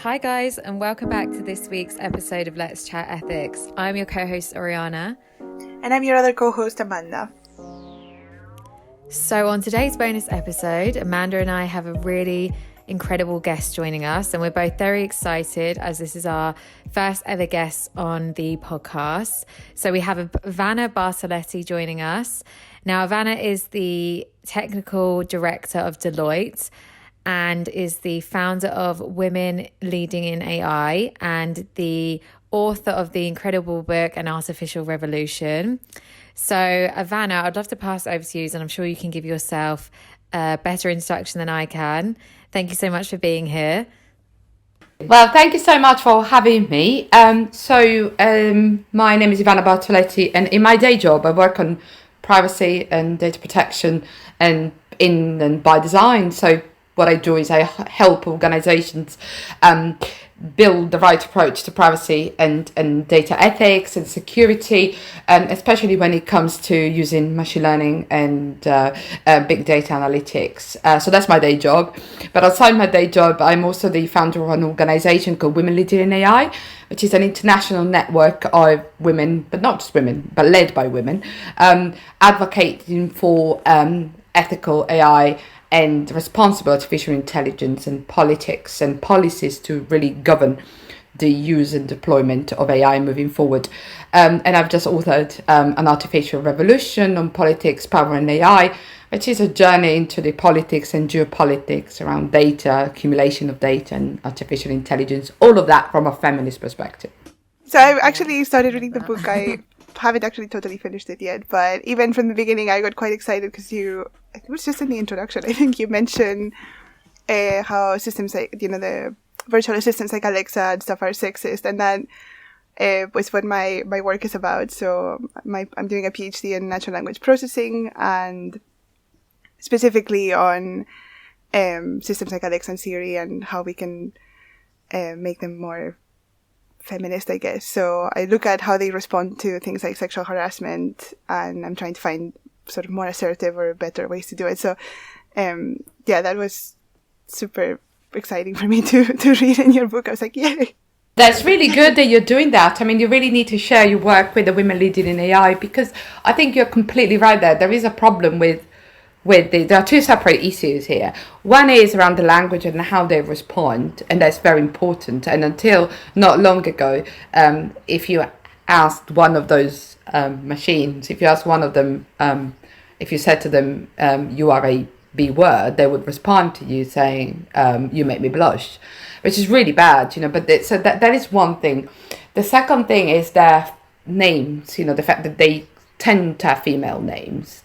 Hi guys, and welcome back to this week's episode of Let's Chat Ethics. I'm your co-host Oriana. And I'm your other co-host Amanda. So on today's bonus episode, Amanda and I have a really incredible guest joining us, and we're both very excited as this is our first ever guest on the podcast. So we have Ivana Bartoletti joining us. Now, Ivana is the technical director of Deloitte and is the founder of Women Leading in AI and the author of the incredible book An Artificial Revolution. So Ivana, I'd love to pass it over to you, and I'm sure you can give yourself a better introduction than I can. Thank you so much for being here. Well, thank you so much for having me. My name is Ivana Bartoletti, and in my day job, I work on privacy and data protection and by design. So what I do is I help organizations build the right approach to privacy and data ethics and security, especially when it comes to using machine learning and big data analytics. So that's my day job. But outside my day job, I'm also the founder of an organization called Women Leading in AI, which is an international network of women, but not just women, but led by women, advocating for ethical AI and responsible artificial intelligence and politics and policies to really govern the use and deployment of AI moving forward. And I've just authored An Artificial Revolution on politics, power and AI, which is a journey into the politics and geopolitics around data, accumulation of data and artificial intelligence, all of that from a feminist perspective. So I actually started reading the book. I haven't actually totally finished it yet, but even from the beginning I got quite excited because it was just in the introduction, I think you mentioned how systems like, the virtual assistants like Alexa and stuff are sexist, and that was what my work is about. So I'm doing a PhD in natural language processing, and specifically on systems like Alexa and Siri and how we can make them more feminist, I guess. So I look at how they respond to things like sexual harassment, and I'm trying to find sort of more assertive or better ways to do it. So that was super exciting for me to read in your book. I was like, yay. That's really good that you're doing that. I mean, you really need to share your work with the Women Leading in AI, because I think you're completely right there. There is a problem there are two separate issues here. One is around the language and how they respond, and that's very important. And until not long ago, if you asked one of those machines, if you asked one of them, if you said to them, you are a B word, they would respond to you saying, you make me blush, which is really bad, but so that is one thing. The second thing is their names, the fact that they tend to have female names.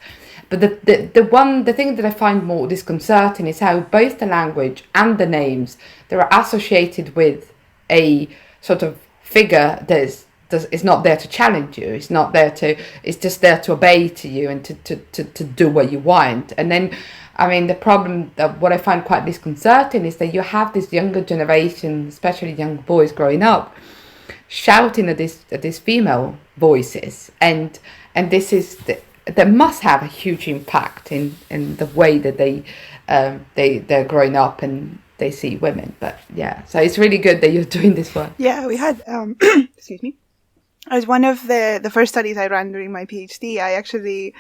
But the thing that I find more disconcerting is how both the language and the names, they are associated with a sort of figure that is not there to challenge you. It's just there to obey to you and to do what you want. And then, I mean, the problem that what I find quite disconcerting is that you have this younger generation, especially young boys growing up, shouting at these female voices, and this is that must have a huge impact in the way that they're growing up and they see women. But yeah, so it's really good that you're doing this work. Yeah, we had excuse me. As one of the first studies I ran during my PhD, I actually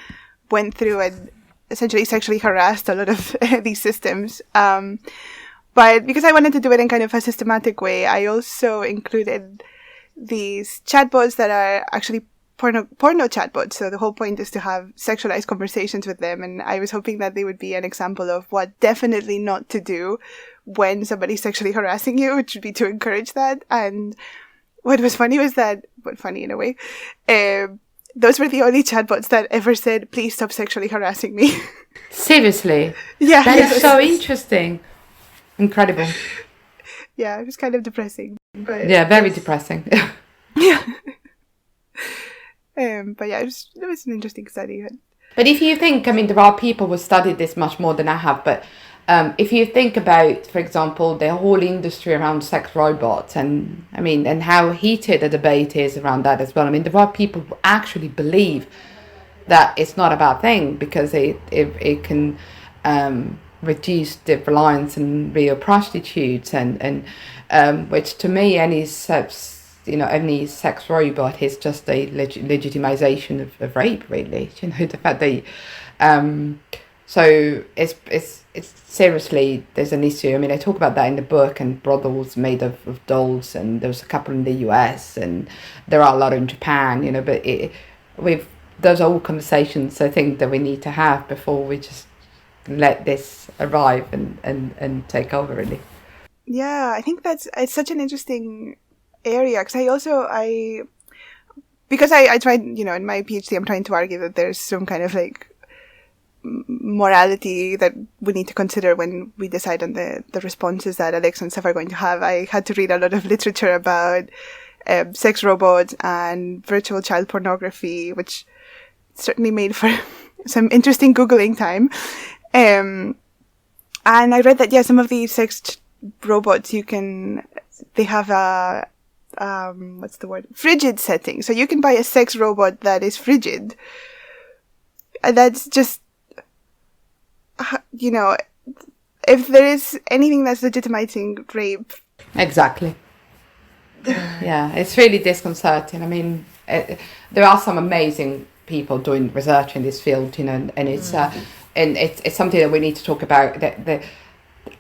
went through and essentially sexually harassed a lot of these systems. But because I wanted to do it in kind of a systematic way, I also included these chatbots that are actually porno chatbots. So the whole point is to have sexualized conversations with them. And I was hoping that they would be an example of what definitely not to do when somebody's sexually harassing you, which would be to encourage that. And what was funny was that, well, funny in a way, those were the only chatbots that ever said, please stop sexually harassing me. Seriously? Yeah. That is so interesting. Incredible. Yeah, it was kind of depressing. But yeah, very depressing. Yeah. But yeah, it was an interesting study. But if you think, I mean, there are people who studied this much more than I have, but if you think about, for example, the whole industry around sex robots, and I mean, and how heated the debate is around that as well. I mean, there are people who actually believe that it's not a bad thing because it can reduce the reliance on real prostitutes, and which to me, any sex robot is just a legitimization of rape, really. The fact that so it's seriously, there's an issue. I mean, I talk about that in the book, and brothels made of dolls, and there's a couple in the US, and there are a lot in Japan, but those are all conversations I think that we need to have before we just let this arrive and take over, really. Yeah, I think it's such an interesting area, because I tried, in my PhD, I'm trying to argue that there's some kind of like morality that we need to consider when we decide on the responses that Alexa and stuff are going to have. I had to read a lot of literature about sex robots and virtual child pornography, which certainly made for some interesting Googling time. And I read that, some of these sex robots, they have a, what's the word? Frigid setting. So you can buy a sex robot that is frigid. And that's just, if there is anything that's legitimizing rape. Exactly. Yeah, it's really disconcerting. I mean, there are some amazing people doing research in this field, and it's and it's something that we need to talk about.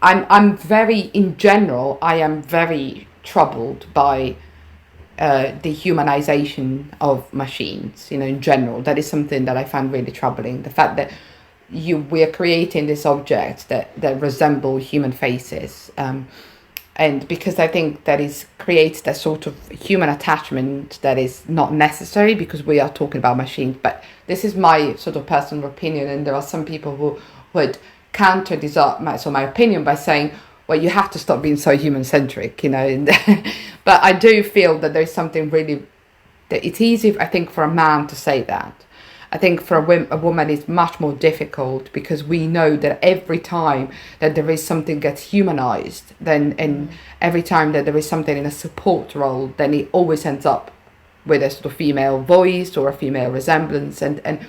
I'm very troubled by the humanization of machines. In general, that is something that I find really troubling. The fact that we are creating these objects that resemble human faces. And because I think that creates that sort of human attachment that is not necessary, because we are talking about machines. But this is my sort of personal opinion, and there are some people who would counter this my opinion by saying, well, you have to stop being so human-centric, But I do feel that there's something really, that it's easy, I think, for a man to say that. I think for a woman it's much more difficult, because we know that every time that there is something gets humanized, and every time that there is something in a support role, then it always ends up with a sort of female voice or a female resemblance, and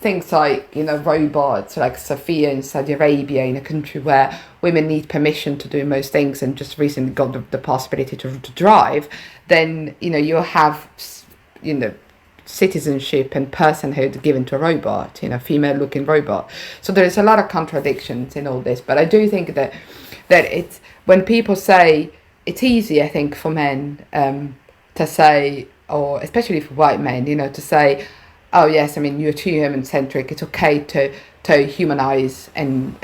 things like, robots like Sophia in Saudi Arabia, in a country where women need permission to do most things and just recently got the possibility to drive, then, you'll have, citizenship and personhood given to a robot, female looking robot. So there's a lot of contradictions in all this, but I do think that it's, when people say, it's easy, I think, for men to say, or especially for white men, to say, oh yes, I mean, you're too human centric, it's okay to humanize and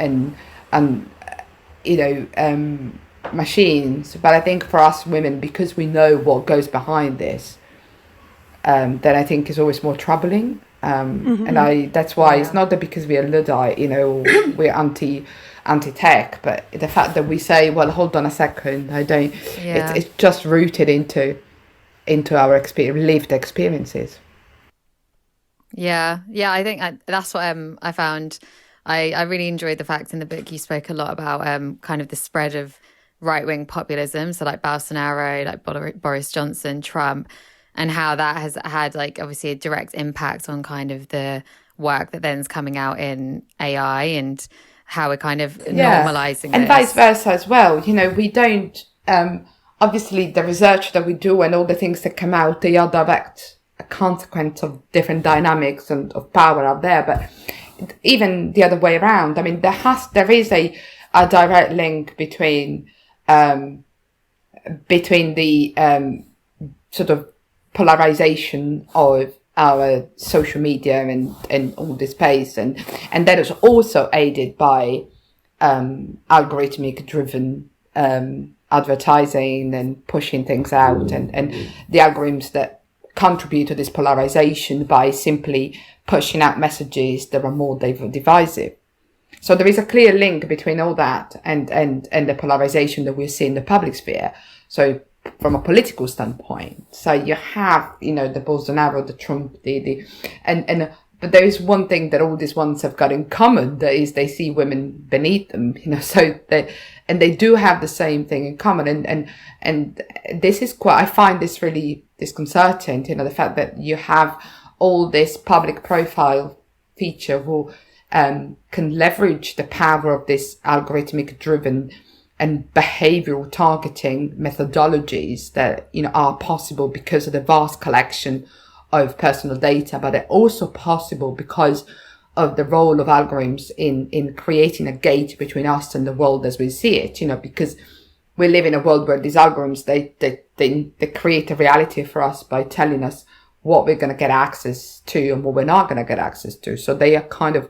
machines. But I think for us women, because we know what goes behind this, that I think is always more troubling. And that's why it's not that because we are Luddite, we're anti-tech, but the fact that we say, well, hold on a second, it's just rooted into our lived experiences. Yeah, I think that's what I found. I really enjoyed the fact in the book you spoke a lot about kind of the spread of right-wing populism, so like Bolsonaro, like Boris Johnson, Trump, and how that has had like obviously a direct impact on kind of the work that then's coming out in AI, and how we're kind of normalizing and this. Vice versa as well. We don't obviously the research that we do and all the things that come out, they are direct a consequence of different dynamics and of power out there. But even the other way around, I mean, there is a direct link between the sort of polarization of our social media and all this space, and that is also aided by algorithmic driven advertising and pushing things out, and the algorithms that contribute to this polarization by simply pushing out messages that are more divisive. So there is a clear link between all that and the polarization that we see in the public sphere. So from a political standpoint, so you have, the Bolsonaro, the Trump, but there is one thing that all these ones have got in common, that is they see women beneath them, so they do have the same thing in common. And this is I find this really disconcerting, the fact that you have all this public profile feature who can leverage the power of this algorithmic driven and behavioral targeting methodologies that, are possible because of the vast collection of personal data, but they're also possible because of the role of algorithms in creating a gate between us and the world as we see it, because we live in a world where these algorithms, they create a reality for us by telling us what we're going to get access to and what we're not going to get access to. So they are kind of,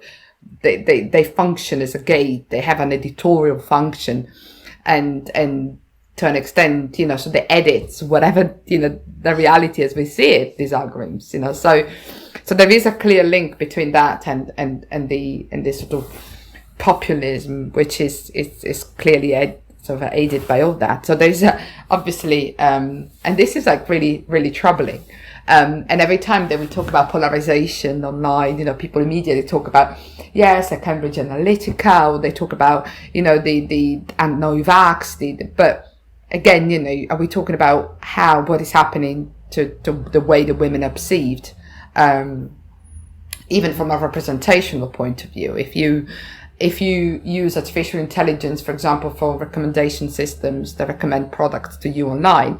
they function as a gate. They have an editorial function and to an extent, so they edit whatever, the reality as we see it, these algorithms, so there is a clear link between that and this sort of populism, which is clearly sort of aided by all that. So there's obviously, and this is like really, really troubling. And every time that we talk about polarization online, people immediately talk about, yes, a Cambridge Analytica, or they talk about, the anti-vax, but again, are we talking about what is happening to the way the women are perceived? Even from a representational point of view, if you use artificial intelligence, for example, for recommendation systems that recommend products to you online,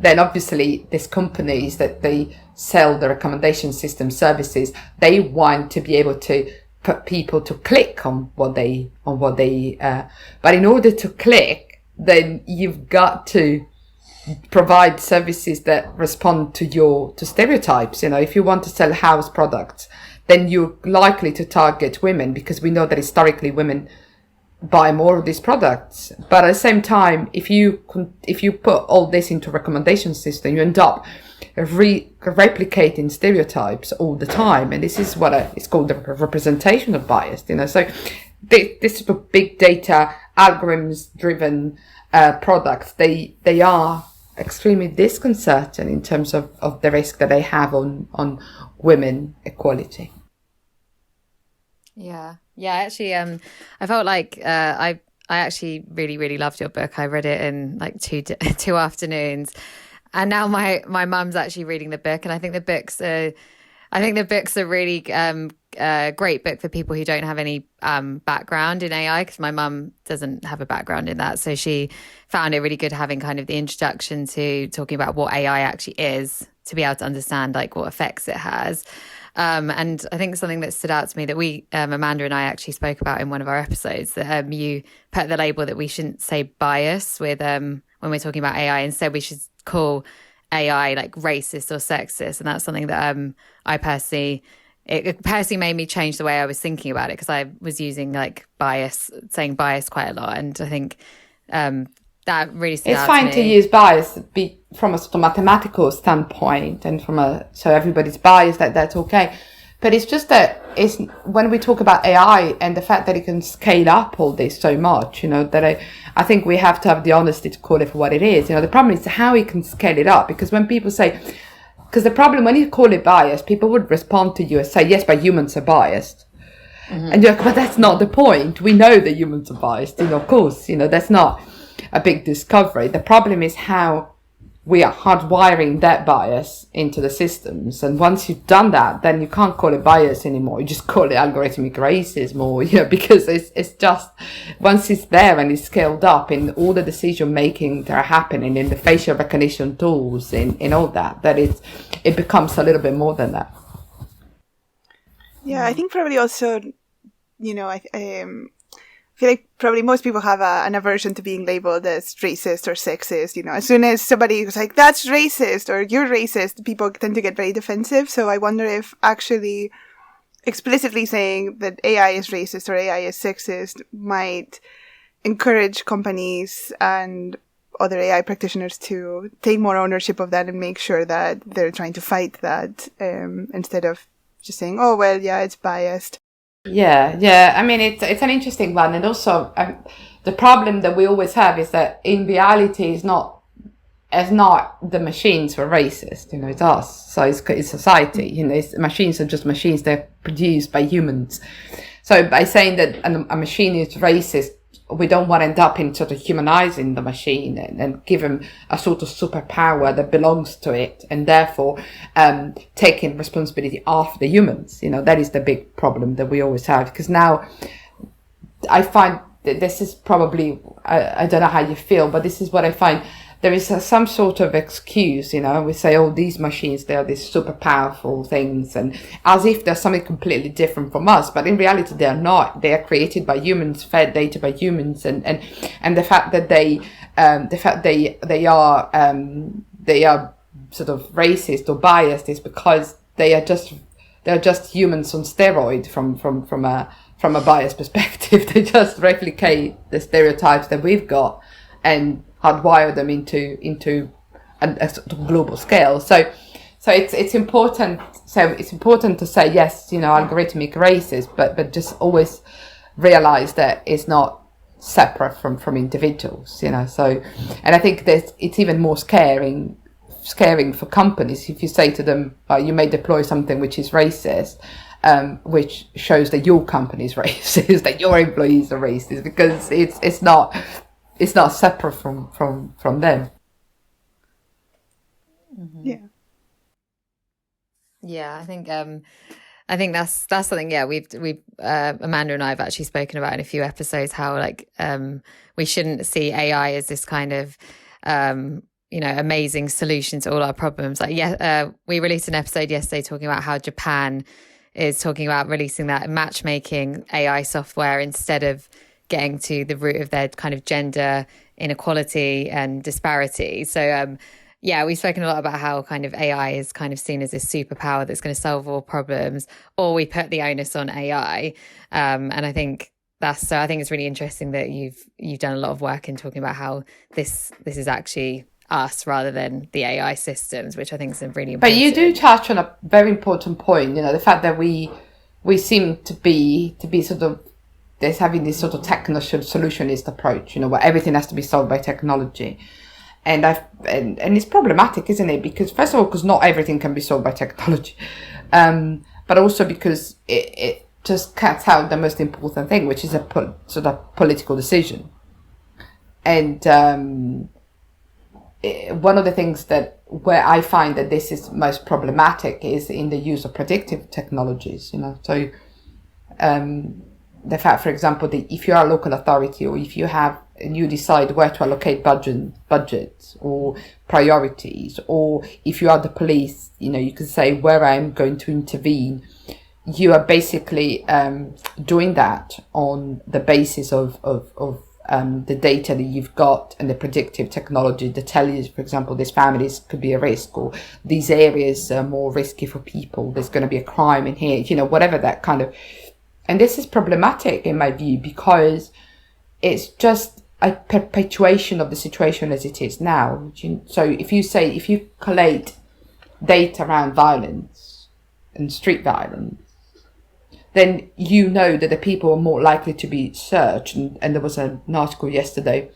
then obviously these companies that they sell the recommendation system services, they want to be able to put people to click on what they, but in order to click, then you've got to provide services that respond to stereotypes. If you want to sell house products, then you're likely to target women, because we know that historically women buy more of these products. But at the same time, if you put all this into a recommendation system, you end up replicating stereotypes all the time, and this is what it's called the representation of bias. So this sort of big data algorithms driven products, they are extremely disconcerting in terms of the risk that they have on women equality. Yeah. Actually, I felt like I actually really, really loved your book. I read it in like two afternoons, and now my mum's actually reading the book, and I think the book's a really great book for people who don't have any background in AI, because my mum doesn't have a background in that, so she found it really good having kind of the introduction to talking about what AI actually is, to be able to understand like what effects it has. And I think something that stood out to me that we, Amanda and I actually spoke about in one of our episodes, that you put the label that we shouldn't say bias with when we're talking about AI. Instead, we should call AI like racist or sexist. And that's something that it personally made me change the way I was thinking about it, because I was using like saying bias quite a lot. And I think that really stood out to me. It's fine to use bias from a sort of mathematical standpoint, and so everybody's biased, that's okay. But it's just that when we talk about AI and the fact that it can scale up all this so much, that I think we have to have the honesty to call it for what it is. The problem is how it can scale it up, because when people say, because the problem when you call it bias, people would respond to you and say, yes, but humans are biased. Mm-hmm. And you're like, but that's not the point. We know that humans are biased, of course, that's not a big discovery. The problem is how we are hardwiring that bias into the systems. And once you've done that, then you can't call it bias anymore. You just call it algorithmic racism, or, because it's just, once it's there and it's scaled up in all the decision making that are happening in the facial recognition tools, in all that it becomes a little bit more than that. Yeah, I think probably also, I feel like probably most people have an aversion to being labeled as racist or sexist. As soon as somebody is like, that's racist or you're racist, people tend to get very defensive. So I wonder if actually explicitly saying that AI is racist or AI is sexist might encourage companies and other AI practitioners to take more ownership of that and make sure that they're trying to fight that instead of just saying, oh, well, yeah, it's biased. Yeah. I mean, it's an interesting one. And also, the problem that we always have is that in reality, it's not the machines who are racist, it's us. So it's society, machines are just machines. They're produced by humans. So by saying that a machine is racist, we don't want to end up in sort of humanizing the machine and give them a sort of superpower that belongs to it, and therefore taking responsibility off the humans. That is the big problem that we always have, because now I find that this is probably, I don't know how you feel, but this is what I find. There is some sort of excuse, we say, oh, these machines, they're these super powerful things, and as if they're something completely different from us, but in reality they're not. They are created by humans, fed data by humans, and the fact that they are sort of racist or biased is because they're just humans on steroid from a biased perspective. They just replicate the stereotypes that we've got and hardwire them into a sort of global scale. So it's important. So it's important to say yes, algorithmic racist, but just always realize that it's not separate from individuals. So, and I think that it's even more scaring for companies if you say to them, you may deploy something which is racist, which shows that your company is racist, that your employees are racist, because it's not separate from them. Yeah. Yeah, I think that's something. Yeah, we've Amanda and I have actually spoken about in a few episodes how we shouldn't see AI as this kind of amazing solution to all our problems. We released an episode yesterday talking about how Japan is talking about releasing that matchmaking AI software instead of getting to the root of their kind of gender inequality and disparity. So, we've spoken a lot about how kind of AI is kind of seen as this superpower that's going to solve all problems, or we put the onus on AI. And I think I think it's really interesting that you've done a lot of work in talking about how this is actually us rather than the AI systems, which I think is really important. But you do touch on a very important point, the fact that we seem to be sort of there's having this sort of techno-solutionist approach, where everything has to be solved by technology. And it's problematic, isn't it? Because first of all, because not everything can be solved by technology, but also because it just cuts out the most important thing, which is a sort of political decision. And one of the things where I find that this is most problematic is in the use of predictive technologies. So the fact, for example, that if you are a local authority, or if you decide where to allocate budgets or priorities, or if you are the police, you can say where I'm going to intervene. You are basically doing that on the basis of the data that you've got and the predictive technology that tell you, for example, these families could be a risk, or these areas are more risky for people. There's going to be a crime in here, whatever that kind of. And this is problematic in my view, because it's just a perpetuation of the situation as it is now. So if you collate data around violence and street violence, then that the people are more likely to be searched. And there was an article yesterday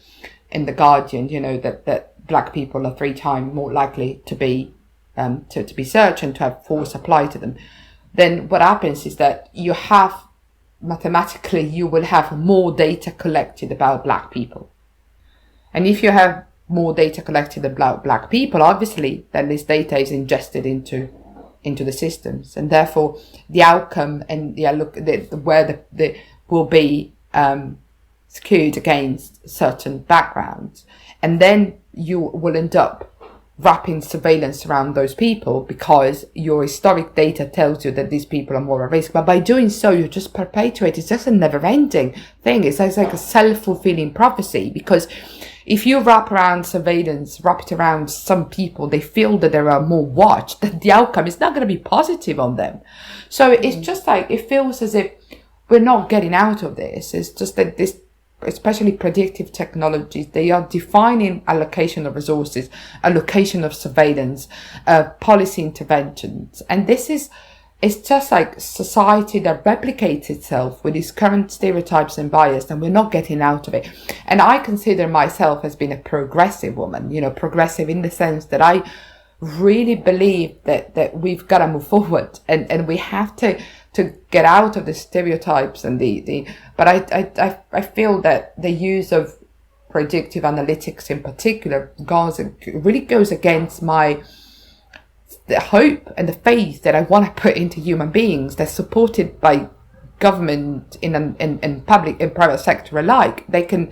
in The Guardian, that black people are 3 times more likely to be searched and to have force applied to them. Then what happens is that mathematically you will have more data collected about black people. And if you have more data collected about black people, obviously then this data is ingested into the systems, and therefore the outcome and where the will be skewed against certain backgrounds, and then you will end up wrapping surveillance around those people because your historic data tells you that these people are more at risk. But by doing so, you just perpetuate. It's just a never-ending thing. It's like a self-fulfilling prophecy, because if you wrap it around some people, they feel that they are more watched, that the outcome is not going to be positive on them. So it's just like, it feels as if we're not getting out of this. It's just that this, especially predictive technologies, they are defining allocation of resources, allocation of surveillance, policy interventions. And it's just like society that replicates itself with its current stereotypes and bias, and we're not getting out of it. And I consider myself as being a progressive woman, progressive in the sense that I really believe that we've got to move forward, and we have to get out of the stereotypes and but I feel that the use of predictive analytics in particular really goes against the hope and the faith that I want to put into human beings. They're supported by government in public and private sector alike. They can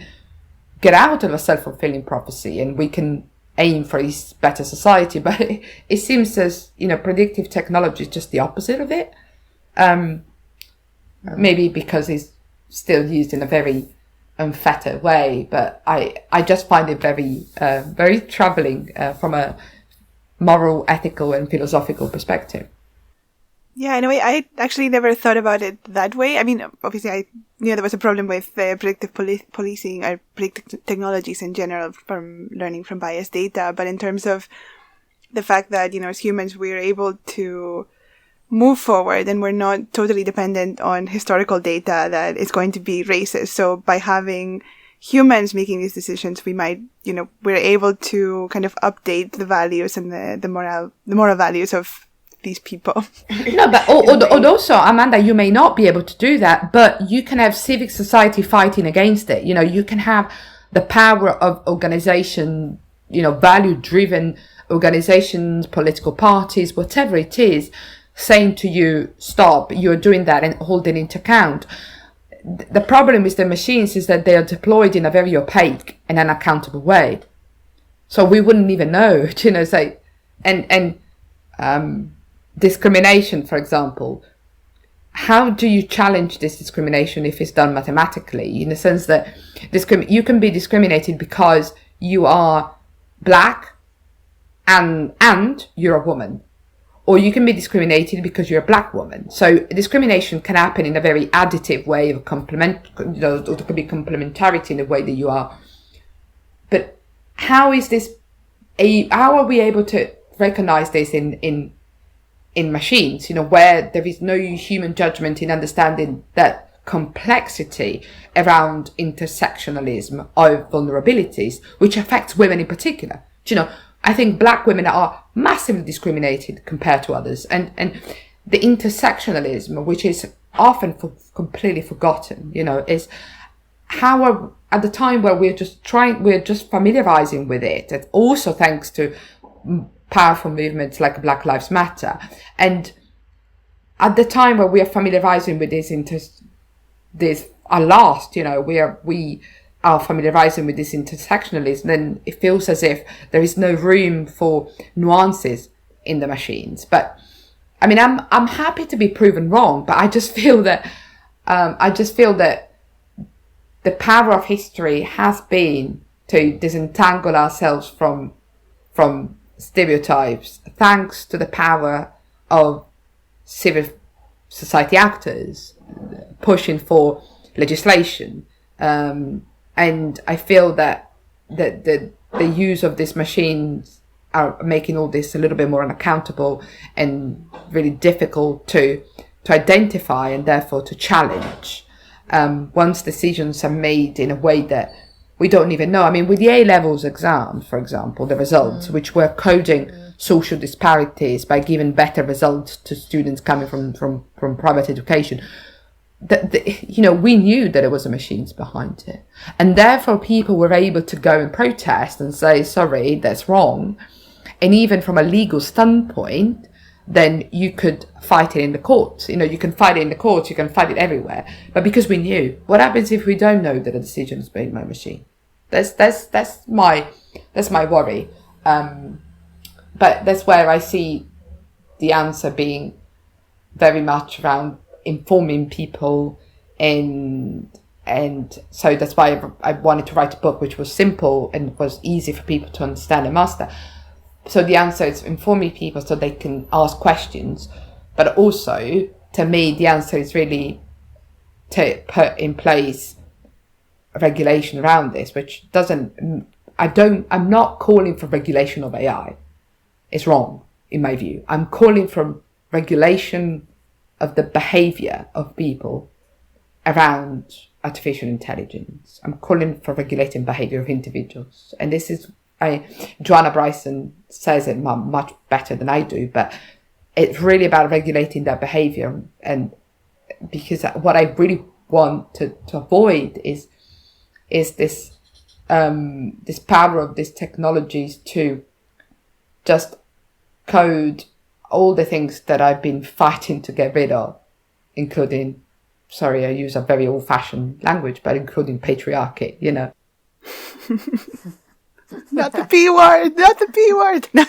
get out of a self-fulfilling prophecy, and we can aim for a better society. But it seems as, predictive technology is just the opposite of it. Maybe because it's still used in a very unfettered way, but I just find it very, very troubling from a moral, ethical, and philosophical perspective. Yeah, in a way, I actually never thought about it that way. I mean, obviously, I knew there was a problem with predictive policing or predictive technologies in general from learning from biased data. But in terms of the fact that, as humans, we're able to move forward and we're not totally dependent on historical data that is going to be racist. So by having humans making these decisions, we might, we're able to kind of update the values and the moral values of these people. No, but also, Amanda, you may not be able to do that, but you can have civic society fighting against it. You can have the power of organization, value-driven organizations, political parties, whatever it is, saying to you, stop, you're doing that, and holding it to account. The problem with the machines is that they are deployed in a very opaque and unaccountable way. So we wouldn't even know, say, discrimination, for example. How do you challenge this discrimination if it's done mathematically? In the sense that you can be discriminated because you are black and you're a woman. Or you can be discriminated because you're a black woman. So discrimination can happen in a very additive way of or there could be complementarity in the way that you are. But how are we able to recognize this in machines, where there is no human judgment in understanding that complexity around intersectionalism of vulnerabilities, which affects women in particular. I think black women are massively discriminated compared to others, and the intersectionalism, which is often completely forgotten, is how at the time where we're just familiarizing with it, and also thanks to powerful movements like Black Lives Matter, and at the time where we are familiarizing with this are lost, we are familiarizing with this intersectionalism, then it feels as if there is no room for nuances in the machines. But I mean, I'm happy to be proven wrong, but I just feel that the power of history has been to disentangle ourselves from stereotypes, thanks to the power of civil society actors pushing for legislation. And I feel that the use of these machines are making all this a little bit more unaccountable and really difficult to identify and therefore to challenge. Once decisions are made in a way that we don't even know. I mean, with the A-levels exam, for example, the results, which were coding social disparities by giving better results to students coming from private education, we knew that there was a machines behind it, and therefore people were able to go and protest and say, sorry, that's wrong. And even from a legal standpoint, then you could fight it in the courts. You can fight it in the courts, you can fight it everywhere. But because we knew, what happens if we don't know that a decision is made by a machine? That's my worry. But that's where I see the answer being very much around informing people, and so that's why I wanted to write a book which was simple and was easy for people to understand and master. So the answer is informing people so they can ask questions, but also, to me, the answer is really to put in place regulation around this, which I'm not calling for regulation of AI. It's wrong, in my view. I'm calling for regulation of the behavior of people around artificial intelligence. I'm calling for regulating behavior of individuals. And this is Joanna Bryson says it much better than I do, but it's really about regulating their behavior. And because what I really want to avoid is this this power of these technologies to just code all the things that I've been fighting to get rid of, including, sorry, I use a very old-fashioned language, but including patriarchy, you know. Not the P word, not the P word. No,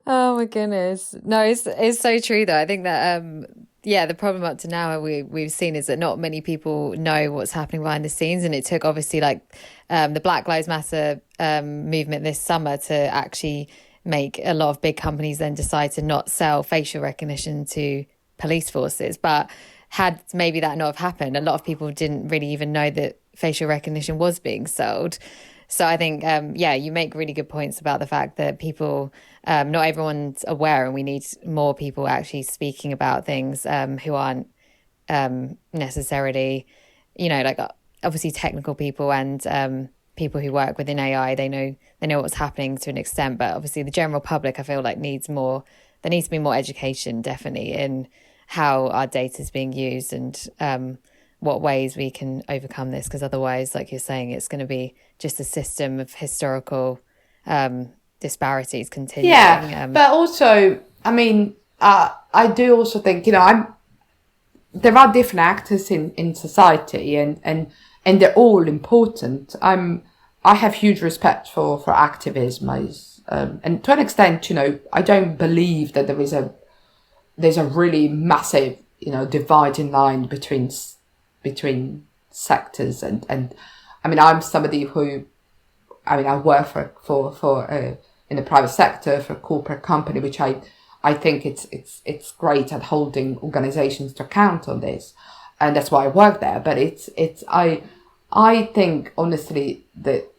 oh my goodness. No, it's so true though. I think that the problem up to now we've seen is that not many people know what's happening behind the scenes, and it took obviously like the Black Lives Matter movement this summer to actually make a lot of big companies then decide to not sell facial recognition to police forces. But had maybe that not have happened, a lot of people didn't really even know that facial recognition was being sold. So I think, you make really good points about the fact that people, not everyone's aware, and we need more people actually speaking about things who aren't necessarily, like obviously technical people and people who work within AI. They know what's happening to an extent, but obviously the general public, I feel like there needs to be more education, definitely, in how our data is being used and what ways we can overcome this, because otherwise, like you're saying, it's going to be just a system of historical disparities continuing. Yeah, but also, I mean, I do also think, there are different actors in society, and they're all important. I have huge respect for activism, and to an extent, I don't believe that there's a really massive, dividing line between sectors, and I mean, I'm somebody who, I work for in the private sector for a corporate company, which I think it's great at holding organizations to account on this, and that's why I work there. But I think honestly that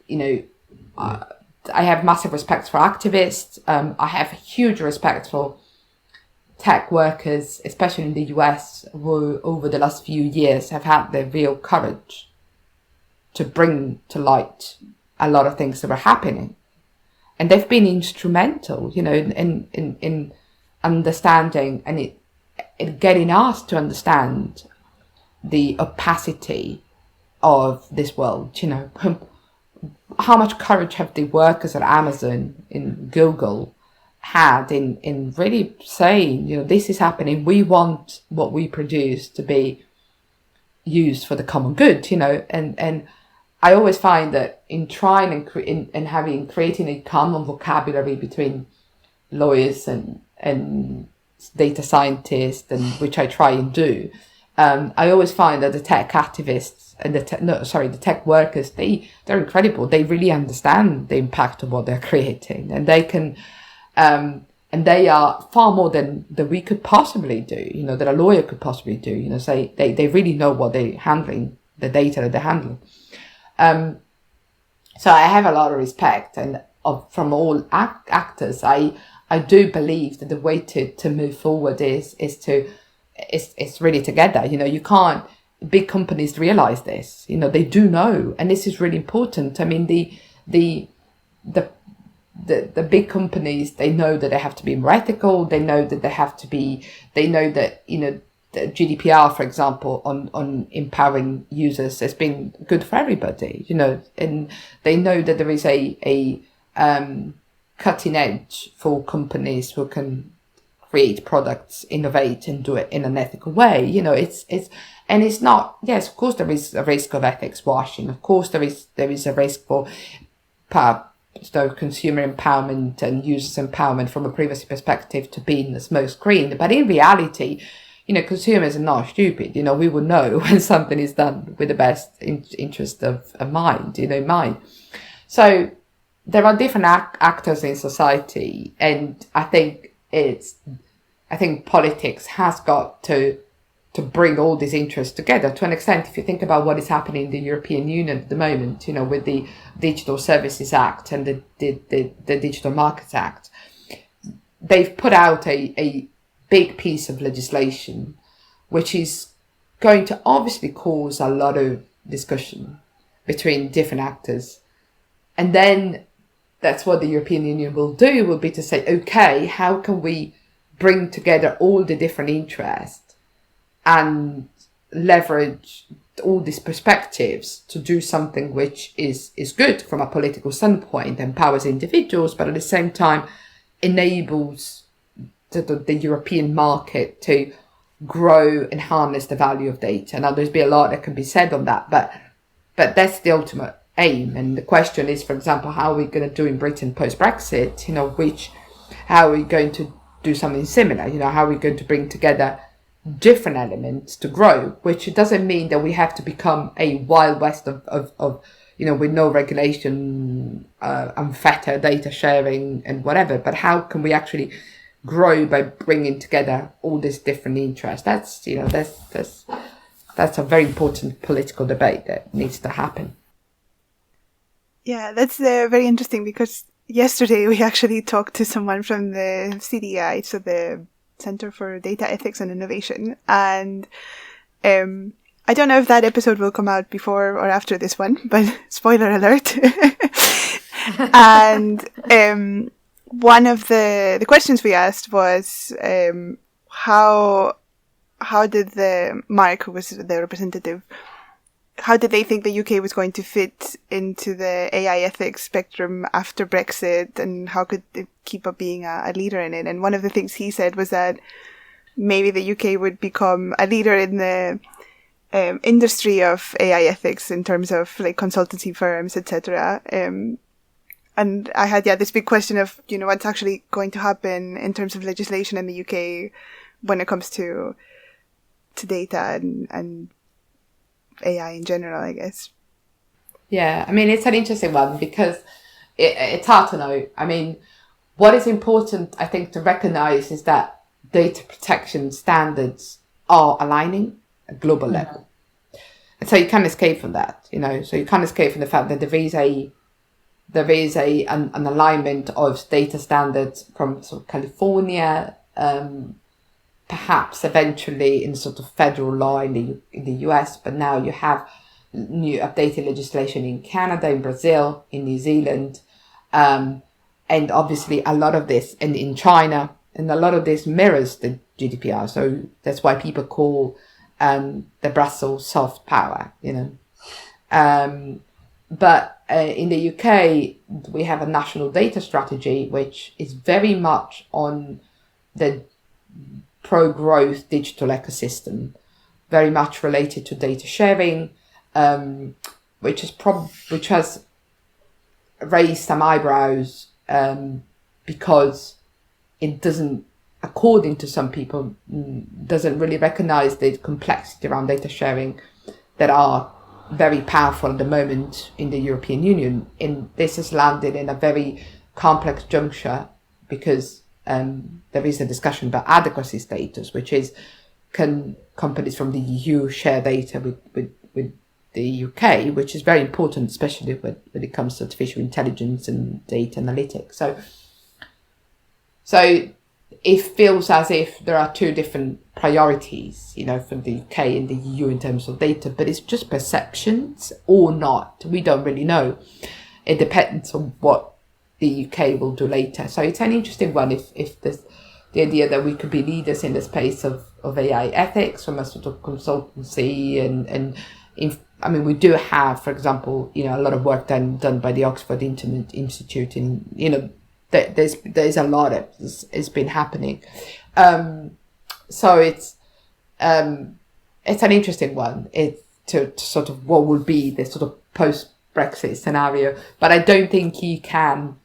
I have massive respect for activists. I have huge respect for tech workers, especially in the US, who over the last few years have had the real courage to bring to light a lot of things that were happening. And they've been instrumental, in understanding and in getting us to understand the opacity of this world. How much courage have the workers at Amazon, in Google, had in really saying, this is happening. We want what we produce to be used for the common good, and I always find that in trying and creating a common vocabulary between lawyers and data scientists, and which I try and do, I always find that the tech activists and the tech workers, they're incredible. They really understand the impact of what they're creating, and they can, and they are far more than we could possibly do, that a lawyer could possibly do, say they really know what they're handling, the data that they're handling. So I have a lot of respect from all actors. I do believe that the way to move forward is really together. You can't, big companies realize this, they do know, and this is really important. I mean, the big companies, they know that they have to be more ethical. They know that they know that, the GDPR, for example, on empowering users has been good for everybody, and they know that there is a cutting edge for companies who can create products, innovate, and do it in an ethical way. It's not, yes, of course there is a risk of ethics washing. Of course there is a risk for consumer empowerment and users empowerment from a privacy perspective to be in the smoke screen. But in reality, consumers are not stupid. We will know when something is done with the best interest of mind, in mind. So there are different actors in society, and I think politics has got to bring all these interests together. To an extent, if you think about what is happening in the European Union at the moment, with the Digital Services Act and the Digital Markets Act, they've put out a big piece of legislation, which is going to obviously cause a lot of discussion, between different actors. And then that's what the European Union will do, will be to say, okay, how can we bring together all the different interests and leverage all these perspectives to do something which is good from a political standpoint, empowers individuals, but at the same time enables the European market to grow and harness the value of data. Now, there's been a lot that can be said on that, but that's the ultimate aim. And the question is, for example, how are we going to do in Britain post-Brexit? How are we going to do something similar? How are we going to bring together different elements to grow? Which it doesn't mean that we have to become a wild west of with no regulation, unfettered data sharing and whatever. But how can we actually grow by bringing together all these different interests? That's a very important political debate that needs to happen. Yeah, that's very interesting, because yesterday we actually talked to someone from the CDI, so the Center for Data Ethics and Innovation, and I don't know if that episode will come out before or after this one, but spoiler alert. And one of the questions we asked was how did Mark, who was the representative, how did they think the UK was going to fit into the AI ethics spectrum after Brexit, and how could it keep up being a leader in it? And one of the things he said was that maybe the UK would become a leader in the industry of AI ethics in terms of like consultancy firms, etc. And I had this big question of what's actually going to happen in terms of legislation in the UK when it comes to data and AI in general, I guess. Yeah, I mean, it's an interesting one because it's hard to know. I mean, what is important, I think, to recognize is that data protection standards are aligning at global level. And so you can't escape from that, so you can't escape from the fact that there is an alignment of data standards from sort of California, perhaps eventually in sort of federal law in the US, but now you have new updated legislation in Canada, in Brazil, in New Zealand, and obviously a lot of this, and in China, and a lot of this mirrors the GDPR. So that's why people call the Brussels soft power, But in the UK, we have a national data strategy, which is very much on the pro-growth digital ecosystem, very much related to data sharing, which has raised some eyebrows because it doesn't, according to some people, doesn't really recognize the complexity around data sharing that are very powerful at the moment in the European Union. And this has landed in a very complex juncture because there is a discussion about adequacy status, which is, can companies from the EU share data with the UK, which is very important, especially when it comes to artificial intelligence and data analytics. So it feels as if there are two different priorities, from the UK and the EU in terms of data, but it's just perceptions or not. We don't really know. It depends on what the UK will do later. So it's an interesting one if the idea that we could be leaders in the space of AI ethics from a sort of consultancy and we do have, for example, a lot of work done by the Oxford Internet Institute, and there's a lot of it's been happening. So it's an interesting one. It's to sort of what would be the sort of post-Brexit scenario, but I don't think you can.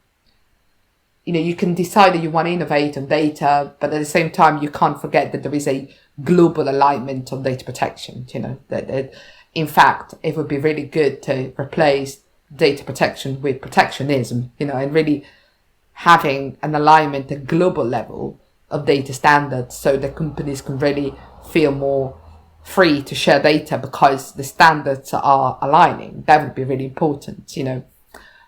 You can decide that you want to innovate on data, but at the same time, you can't forget that there is a global alignment on data protection. That in fact, it would be really good to replace data protection with protectionism, and really having an alignment at global level of data standards so that companies can really feel more free to share data because the standards are aligning. That would be really important.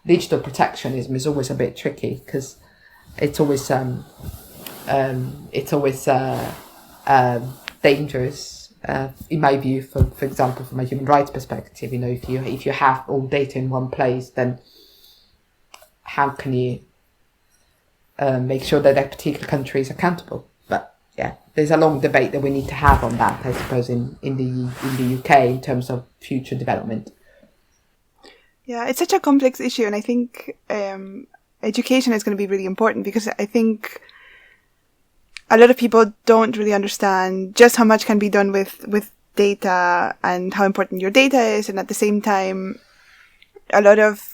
Digital protectionism is always a bit tricky because it's always dangerous in my view, for example, from a human rights perspective. If you have all data in one place, then how can you make sure that that particular country is accountable? But yeah, there's a long debate that we need to have on that, I suppose, in the UK in terms of future development. Yeah, it's such a complex issue, and I think education is going to be really important, because I think a lot of people don't really understand just how much can be done with data and how important your data is. And at the same time, a lot of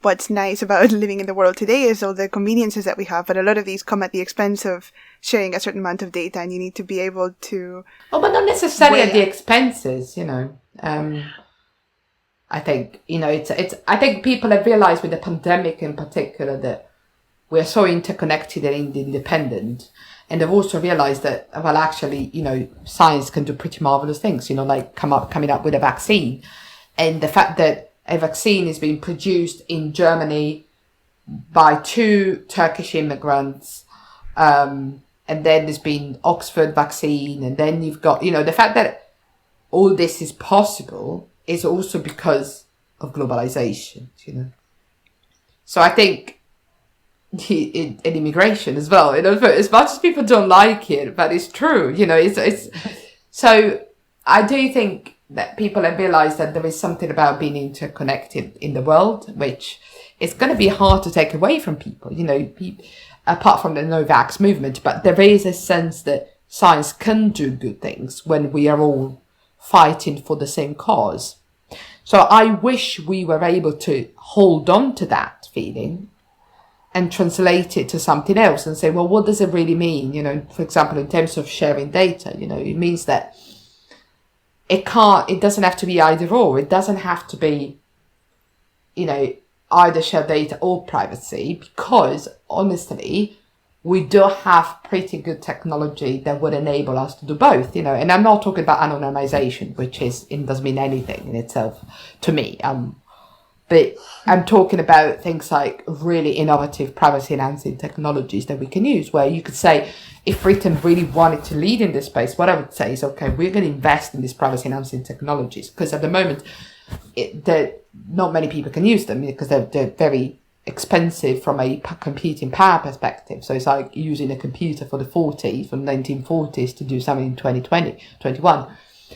what's nice about living in the world today is all the conveniences that we have, but a lot of these come at the expense of sharing a certain amount of data, and you need to be able to... Oh, but not necessarily at the expenses, I think, I think people have realized with the pandemic in particular that we're so interconnected and independent. And they've also realized that, well, actually, science can do pretty marvelous things, like coming up with a vaccine. And the fact that a vaccine is being produced in Germany by 2 Turkish immigrants, and then there's been Oxford vaccine, and then you've got, the fact that all this is possible is also because of globalization, So I think in immigration as well, as much as people don't like it, but it's true, it's so I do think that people have realized that there is something about being interconnected in the world, which is going to be hard to take away from people, apart from the no-vax movement. But there is a sense that science can do good things when we are all fighting for the same cause. So I wish we were able to hold on to that feeling and translate it to something else and say, well, what does it really mean? For example, in terms of sharing data, it means that it doesn't have to be either or. It doesn't have to be, either share data or privacy, because honestly, we do have pretty good technology that would enable us to do both, and I'm not talking about anonymization, it doesn't mean anything in itself to me. But I'm talking about things like really innovative privacy enhancing technologies that we can use, where you could say, if Britain really wanted to lead in this space, what I would say is, okay, we're going to invest in these privacy enhancing technologies, because at the moment, not many people can use them because they're very expensive from a computing power perspective. So it's like using a computer from the 1940s to do something in 2021.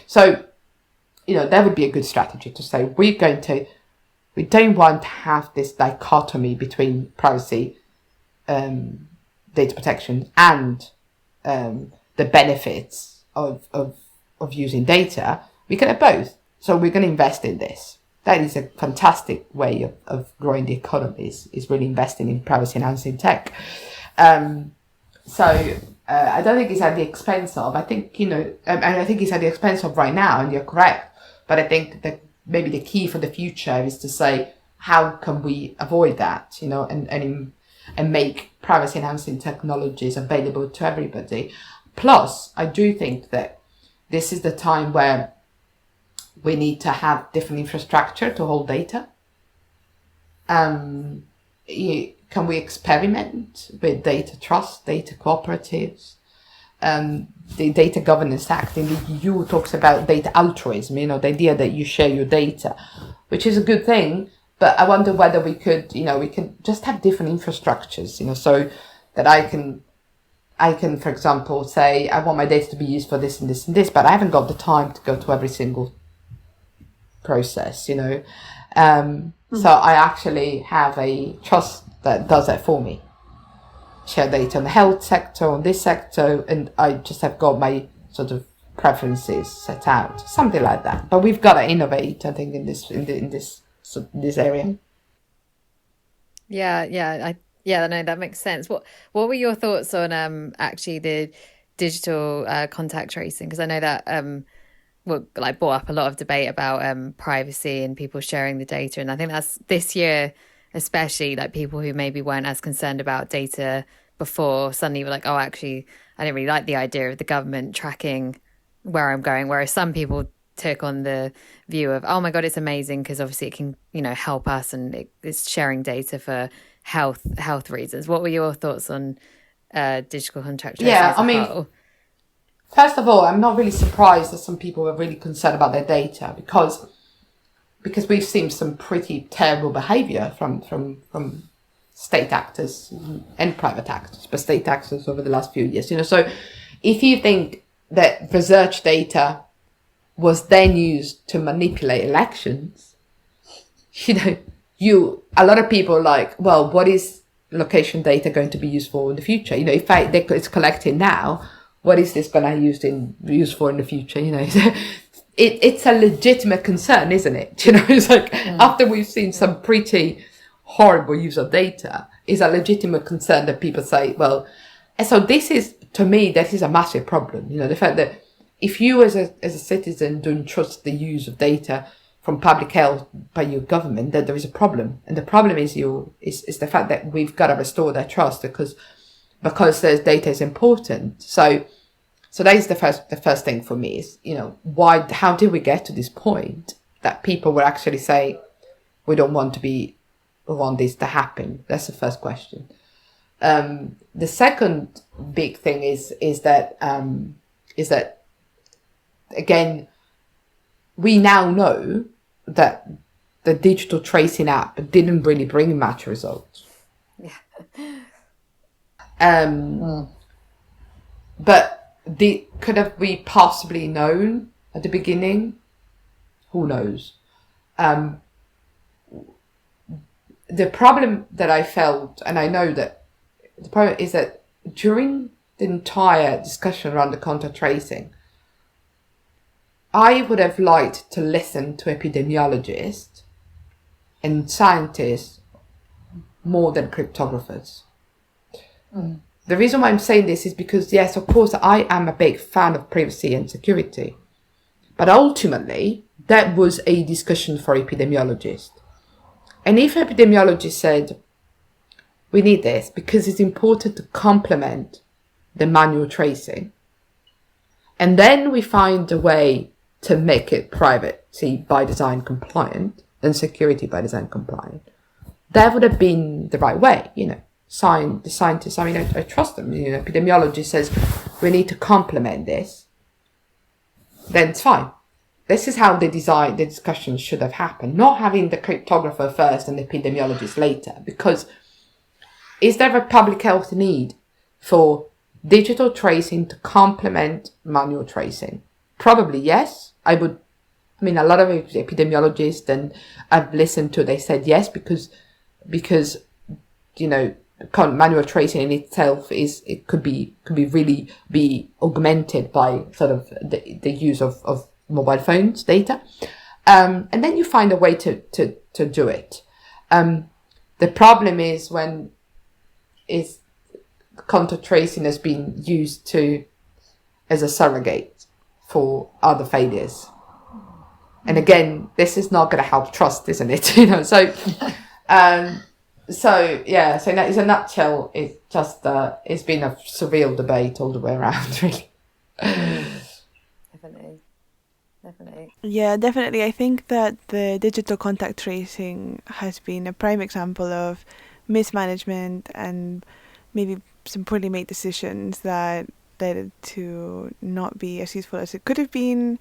So, that would be a good strategy to say, we don't want to have this dichotomy between privacy, data protection, and the benefits of using data. We can have both. So we're going to invest in this. That is a fantastic way of growing the economy, is really investing in privacy enhancing tech. So I don't think it's at the expense of, I think, I think it's at the expense of right now, and you're correct. But I think that maybe the key for the future is to say, how can we avoid that, and make privacy enhancing technologies available to everybody. Plus, I do think that this is the time where we need to have different infrastructure to hold data. Can we experiment with data trust, data cooperatives? The Data Governance Act in the EU talks about data altruism, the idea that you share your data, which is a good thing. But I wonder whether we could just have different infrastructures, so that I can, for example, say, I want my data to be used for this and this and this, but I haven't got the time to go to every single process, So I actually have a trust that does that for me. Share data on the health sector, on this sector, and I just have got my sort of preferences set out, something like that. But we've got to innovate, I think, in this area. No, that makes sense. What were your thoughts on actually the digital contact tracing? Because I know that brought up a lot of debate about privacy and people sharing the data, and I think that's this year especially, people who maybe weren't as concerned about data before suddenly were like, oh, actually, I didn't really like the idea of the government tracking where I'm going. Whereas some people took on the view of, oh my God, it's amazing because obviously it can, help us, and it's sharing data for health reasons. What were your thoughts on digital contract tracing? Yeah, I mean, First of all, I'm not really surprised that some people are really concerned about their data because we've seen some pretty terrible behaviour from state actors and private actors, but state actors over the last few years. So if you think that research data was then used to manipulate elections, a lot of people are like, well, what is location data going to be used for in the future? If it's collected now, what is this going to be used for in the future? It's a legitimate concern, isn't it? It's like after we've seen some pretty horrible use of data, it's a legitimate concern that people say, well, and so this is, to me, that is a massive problem. The fact that if you as a citizen don't trust the use of data from public health by your government, that there is a problem. And the problem is the fact that we've got to restore that trust because the data is important. So that is the first thing for me is, how did we get to this point that people will actually say, we want this to happen? That's the first question. The second big thing is that again, we now know that the digital tracing app didn't really bring much results. Yeah. But could have we possibly known at the beginning? Who knows? The problem that I felt, and I know that the problem is that during the entire discussion around the contact tracing, I would have liked to listen to epidemiologists and scientists more than cryptographers. The reason why I'm saying this is because, yes, of course, I am a big fan of privacy and security. But ultimately, that was a discussion for epidemiologists. And if epidemiologists said, we need this because it's important to complement the manual tracing, and then we find a way to make it privacy by design compliant and security by design compliant, that would have been the right way, the scientists, I trust them. Epidemiology says we need to complement this, then it's fine. This is how the discussion should have happened, not having the cryptographer first and the epidemiologist later, because is there a public health need for digital tracing to complement manual tracing? Probably yes. A lot of epidemiologists and I've listened to, they said yes, because manual tracing in itself could really be augmented by sort of the use of mobile phones data, and then you find a way to do it. The problem is when contact tracing has been used as a surrogate for other failures, and again, this is not going to help trust, isn't it? So in a nutshell, it's just it's been a surreal debate all the way around, really. Definitely. Yeah, definitely. I think that the digital contact tracing has been a prime example of mismanagement and maybe some poorly made decisions that led to not be as useful as it could have been,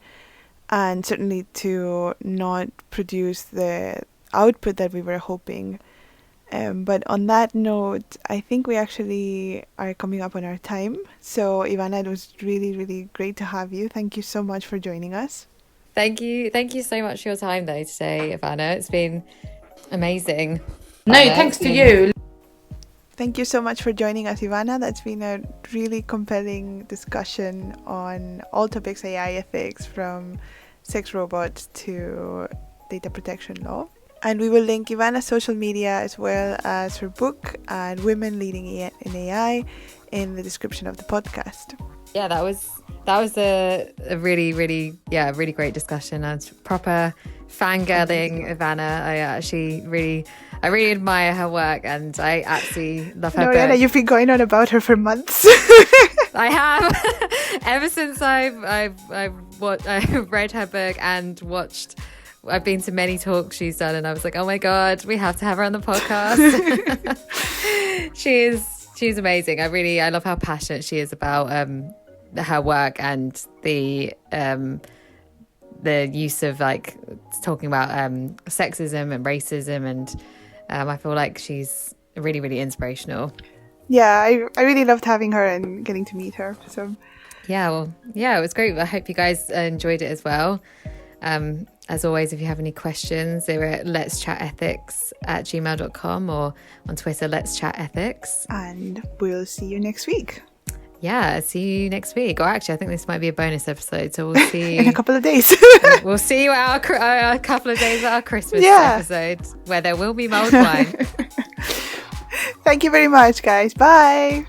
and certainly to not produce the output that we were hoping. But on that note, I think we actually are coming up on our time. So Ivana, it was really, really great to have you. Thank you so much for joining us. Thank you so much for your time though today, Ivana. It's been amazing. Thanks to you. Thank you so much for joining us, Ivana. That's been a really compelling discussion on all topics AI ethics, from sex robots to data protection law. And we will link Ivana's social media as well as her book and Women Leading in AI in the description of the podcast. Yeah, that was a really, really, really great discussion. And proper fangirling Ivana. I really admire her work and I absolutely love her book. Anna, you've been going on about her for months. I have. Ever since I've read her book and watched. I've been to many talks she's done and I was like, oh my God, we have to have her on the podcast. She's amazing. I love how passionate she is about her work and the use of like talking about sexism and racism, and I feel like she's really, really inspirational. Yeah, I really loved having her and getting to meet her. So it was great. I hope you guys enjoyed it as well. As always, if you have any questions, they're at letschatethics@gmail.com or on Twitter, Let's Chat Ethics. And we'll see you next week. Yeah, see you next week. Or actually, I think this might be a bonus episode, so we'll see in a couple of days. We'll see you at a couple of days at our Christmas episode, where there will be mulled wine. Thank you very much, guys. Bye.